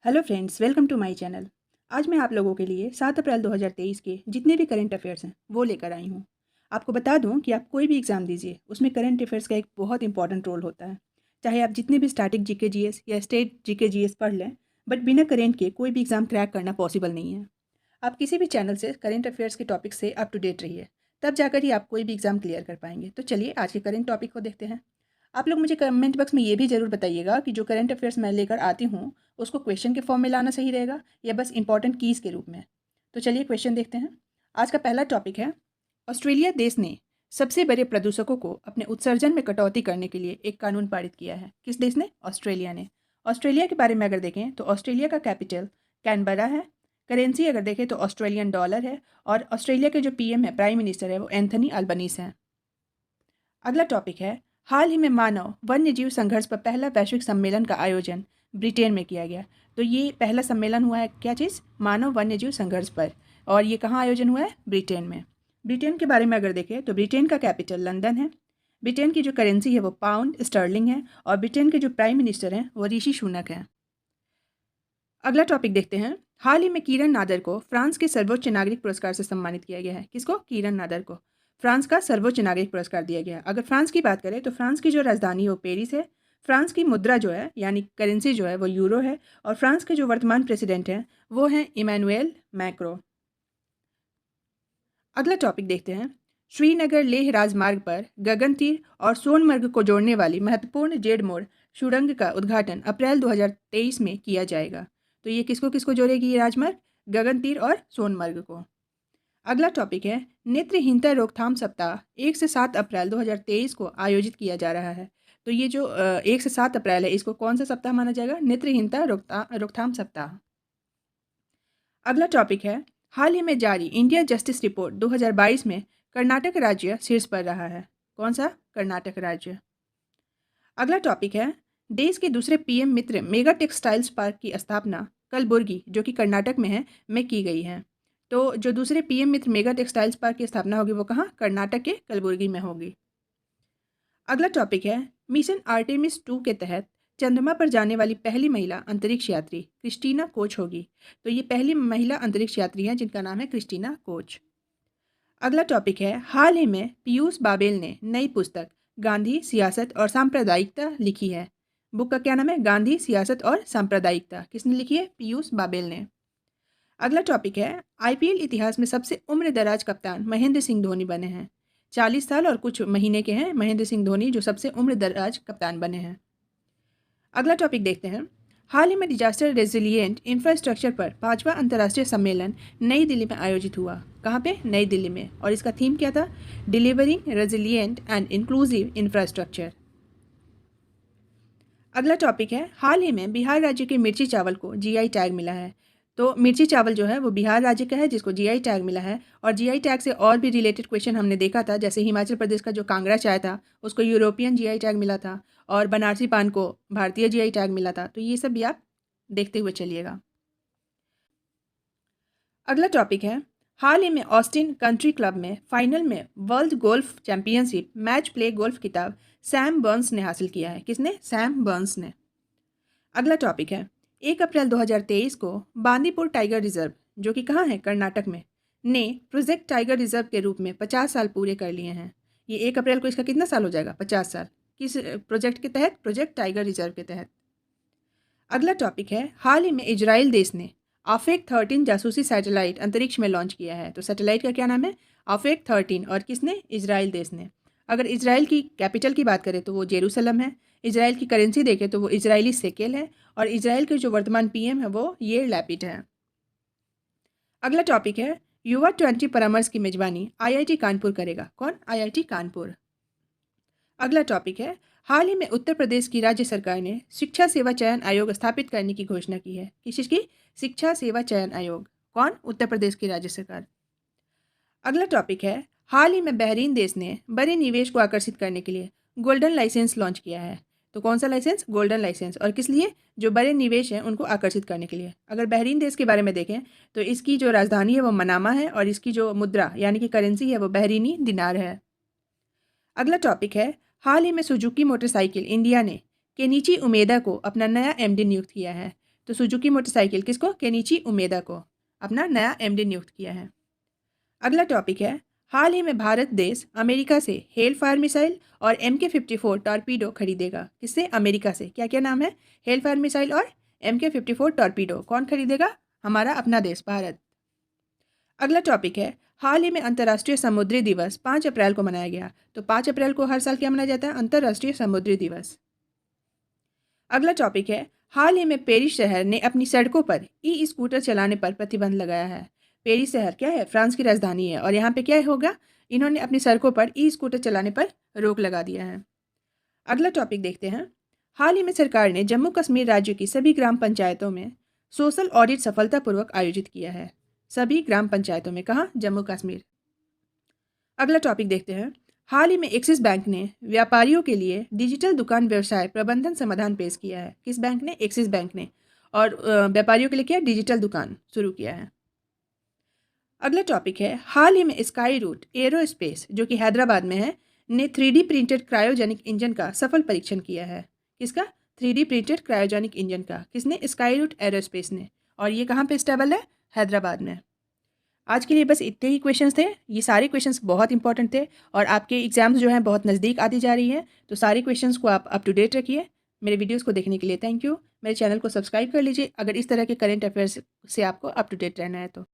Hello friends, welcome to my channel. आज मैं आप लोगों के लिए 7 अप्रैल 2023 के जितने भी करंट अफेयर्स हैं वो लेकर आई हूँ। आपको बता दूँ कि आप कोई भी एग्ज़ाम दीजिए, उसमें करंट अफेयर्स का एक बहुत इंपॉर्टेंट रोल होता है। चाहे आप जितने भी स्टैटिक जीके जीएस या स्टेट जीके जीएस पढ़ लें, बट बिना करंट के कोई भी एग्ज़ाम क्रैक करना पॉसिबल नहीं है। आप किसी भी चैनल से करंट अफेयर्स के टॉपिक से अप टू डेट रहिए, तब जाकर ही आप कोई भी एग्ज़ाम क्लियर कर पाएंगे। तो चलिए आज के करंट टॉपिक को देखते हैं। आप लोग मुझे कमेंट बॉक्स में ये भी ज़रूर बताइएगा कि जो करंट अफेयर्स मैं लेकर आती हूँ उसको क्वेश्चन के फॉर्म में लाना सही रहेगा या बस इंपॉर्टेंट कीज़ के रूप में। तो चलिए क्वेश्चन देखते हैं। आज का पहला टॉपिक है, ऑस्ट्रेलिया देश ने सबसे बड़े प्रदूषकों को अपने उत्सर्जन में कटौती करने के लिए एक कानून पारित किया है। किस देश ने? ऑस्ट्रेलिया ने। ऑस्ट्रेलिया के बारे में अगर देखें तो ऑस्ट्रेलिया का कैपिटल कैनबरा है। करेंसी अगर देखें तो ऑस्ट्रेलियन डॉलर है और ऑस्ट्रेलिया के जो पीएम है, प्राइम मिनिस्टर है, वो एंथनी अल्बनीस हैं। अगला टॉपिक है, हाल ही में मानव वन्यजीव संघर्ष पर पहला वैश्विक सम्मेलन का आयोजन ब्रिटेन में किया गया। तो ये पहला सम्मेलन हुआ है, क्या चीज़? मानव वन्यजीव संघर्ष पर। और ये कहाँ आयोजन हुआ है? ब्रिटेन में। ब्रिटेन के बारे में अगर देखें तो ब्रिटेन का कैपिटल लंदन है। ब्रिटेन की जो करेंसी है वो पाउंड स्टर्लिंग है और ब्रिटेन के जो प्राइम मिनिस्टर हैं वो ऋषि सुनक हैं। अगला टॉपिक देखते हैं। हाल ही में किरण नादर को फ्रांस के सर्वोच्च नागरिक पुरस्कार से सम्मानित किया गया है। किसको? किरण नादर को फ्रांस का सर्वोच्च नागरिक पुरस्कार दिया गया है। अगर फ्रांस की बात करें तो फ्रांस की जो राजधानी है वो पेरिस है। फ्रांस की मुद्रा जो है यानी करेंसी जो है वो यूरो है और फ्रांस के जो वर्तमान प्रेसिडेंट हैं वो हैं इमैनुएल मैक्रो। अगला टॉपिक देखते हैं। श्रीनगर लेह राजमार्ग पर गगनतीर और सोनमर्ग को जोड़ने वाली महत्वपूर्ण जेडमोर सुरंग का उद्घाटन अप्रैल 2023 में किया जाएगा। तो ये किसको किसको जोड़ेगी ये राजमार्ग? गगनतीर और सोनमर्ग को। अगला टॉपिक है, नेत्रहीनता रोकथाम सप्ताह 1 से 7 अप्रैल 2023 को आयोजित किया जा रहा है। तो ये जो 1 से 7 अप्रैल है इसको कौन सा सप्ताह माना जाएगा? नेत्रहीनता रोकथाम सप्ताह। अगला टॉपिक है, हाल ही में जारी इंडिया जस्टिस रिपोर्ट 2022 में कर्नाटक राज्य शीर्ष पर रहा है। कौन सा? कर्नाटक राज्य। अगला टॉपिक है, देश के दूसरे पीएम मित्र मेगा टेक्सटाइल्स पार्क की स्थापना कलबुर्गी जो कि कर्नाटक में है में की गई है। तो जो दूसरे पीएम मित्र मेगा टेक्सटाइल्स पार्क की स्थापना होगी वो कहाँ? कर्नाटक के कलबुर्गी में होगी। अगला टॉपिक है, मिशन आर्टेमिस 2 के तहत चंद्रमा पर जाने वाली पहली महिला अंतरिक्ष यात्री क्रिस्टीना कोच होगी। तो ये पहली महिला अंतरिक्ष यात्री हैं जिनका नाम है क्रिस्टीना कोच। अगला टॉपिक है, हाल ही में पीयूष बाबेल ने नई पुस्तक गांधी सियासत और सांप्रदायिकता लिखी है। बुक का क्या नाम है? गांधी सियासत और सांप्रदायिकता। किसने लिखी है? पीयूष बाबेल ने। अगला टॉपिक है, आईपीएल इतिहास में सबसे उम्र दराज कप्तान महेंद्र सिंह धोनी बने हैं। 40 साल और कुछ महीने के हैं महेंद्र सिंह धोनी जो सबसे उम्र दराज कप्तान बने हैं। अगला टॉपिक देखते हैं। हाल ही में डिजास्टर रेजिलिएंट इंफ्रास्ट्रक्चर पर 5वां अंतर्राष्ट्रीय सम्मेलन नई दिल्ली में आयोजित हुआ। कहाँ पे? नई दिल्ली में। और इसका थीम क्या था? Delivering resilient and inclusive infrastructure. अगला टॉपिक है, हाल ही में बिहार राज्य के मिर्ची चावल को जीआई टैग मिला है। तो मिर्ची चावल जो है वो बिहार राज्य का है जिसको जीआई टैग मिला है। और जीआई टैग से और भी रिलेटेड क्वेश्चन हमने देखा था, जैसे हिमाचल प्रदेश का जो कांगड़ा चाय था उसको यूरोपियन जीआई टैग मिला था और बनारसी पान को भारतीय जीआई टैग मिला था। तो ये सब भी आप देखते हुए चलिएगा। अगला टॉपिक है, हाल ही में ऑस्टिन कंट्री क्लब में फाइनल में world golf championship match play golf खिताब सैम बर्न्स ने हासिल किया है। किसने? सैम बर्न्स ने। अगला टॉपिक है, 1 अप्रैल 2023 को बांदीपुर टाइगर रिजर्व जो कि कहाँ है? कर्नाटक में, ने प्रोजेक्ट टाइगर रिजर्व के रूप में 50 साल पूरे कर लिए हैं। ये 1 अप्रैल को इसका कितना साल हो जाएगा? 50 साल। किस प्रोजेक्ट के तहत? प्रोजेक्ट टाइगर रिजर्व के तहत। अगला टॉपिक है, हाल ही में इजराइल देश ने आफेक 13 जासूसी सैटेलाइट अंतरिक्ष में लॉन्च किया है। तो सैटेलाइट का क्या नाम है? आफेक 13। और किसने? इजराइल देश ने। अगर इजराइल की कैपिटल की बात करें तो वो जेरूसलम है। इजराइल की करेंसी देखें तो वो इजरायली सेकेल है और इजराइल के जो वर्तमान पीएम है वो येर लैपिड है। अगला टॉपिक है, युवा 20 परामर्श की मेजबानी आईआईटी कानपुर करेगा। कौन? आईआईटी कानपुर। अगला टॉपिक है, हाल ही में उत्तर प्रदेश की राज्य सरकार ने शिक्षा सेवा चयन आयोग स्थापित करने की घोषणा की है। किस चीज़ की? शिक्षा सेवा चयन आयोग। कौन? उत्तर प्रदेश की राज्य सरकार। अगला टॉपिक है, हाल ही में बहरीन देश ने बड़े निवेश को आकर्षित करने के लिए गोल्डन लाइसेंस लॉन्च किया है। तो कौन सा लाइसेंस? Golden licence. और किस लिए? जो बड़े निवेश हैं उनको आकर्षित करने के लिए। अगर बहरीन देश के बारे में देखें तो इसकी जो राजधानी है वो मनामा है और इसकी जो मुद्रा यानी कि करेंसी है वो बहरीनी दिनार है। अगला टॉपिक है, हाल ही में सुजुकी मोटरसाइकिल इंडिया ने केनिची उमेदा को अपना नया एमडी नियुक्त किया है। तो सुजुकी मोटरसाइकिल किसको? केनिची उमेदा को अपना नया एमडी नियुक्त किया है। अगला टॉपिक है, हाल ही में भारत देश अमेरिका से हेल फायर मिसाइल और MK-54 टॉर्पीडो खरीदेगा। किससे? अमेरिका से। क्या क्या नाम है? हेल फायर मिसाइल और MK-54 टॉर्पीडो। कौन खरीदेगा? हमारा अपना देश भारत। अगला टॉपिक है, हाल ही में अंतर्राष्ट्रीय समुद्री दिवस 5 अप्रैल को मनाया गया। तो 5 अप्रैल को हर साल क्या मनाया जाता है? अंतर्राष्ट्रीय समुद्री दिवस। अगला टॉपिक है, हाल ही में पेरिस शहर ने अपनी सड़कों पर ई स्कूटर चलाने पर प्रतिबंध लगाया है। पेरिस शहर क्या है? फ्रांस की राजधानी है और यहाँ पे क्या होगा? इन्होंने अपनी सड़कों पर ई स्कूटर चलाने पर रोक लगा दिया है। अगला टॉपिक देखते हैं, हाल ही में सरकार ने जम्मू कश्मीर राज्य की सभी ग्राम पंचायतों में सोशल ऑडिट सफलतापूर्वक आयोजित किया है। सभी ग्राम पंचायतों में, कहाँ? जम्मू कश्मीर। अगला टॉपिक देखते हैं, हाल ही में एक्सिस बैंक ने व्यापारियों के लिए डिजिटल दुकान व्यवसाय प्रबंधन समाधान पेश किया है। किस बैंक ने? एक्सिस बैंक ने। और व्यापारियों के लिए क्या? डिजिटल दुकान शुरू किया है। अगला टॉपिक है, हाल ही में स्काई रूट एरोस्पेस जो कि हैदराबाद में है ने 3D प्रिंटेड क्रायोजेनिक इंजन का सफल परीक्षण किया है। किसका? 3D प्रिंटेड क्रायोजेनिक इंजन का। किसने? स्काई रूट एरोस्पेस ने। और ये कहाँ पे स्टेबल है? हैदराबाद में। आज के लिए बस इतने ही क्वेश्चंस थे। ये सारे क्वेश्चंस बहुत इंपॉर्टेंट थे और आपके एग्जाम्स जो हैं बहुत नज़दीक आती जा रही हैं, तो सारे क्वेश्चंस को आप अप टू डेट रखिए। मेरे वीडियोस को देखने के लिए थैंक यू। मेरे चैनल को सब्सक्राइब कर लीजिए अगर इस तरह के करेंट अफेयर्स से आपको अप टू डेट रहना है तो।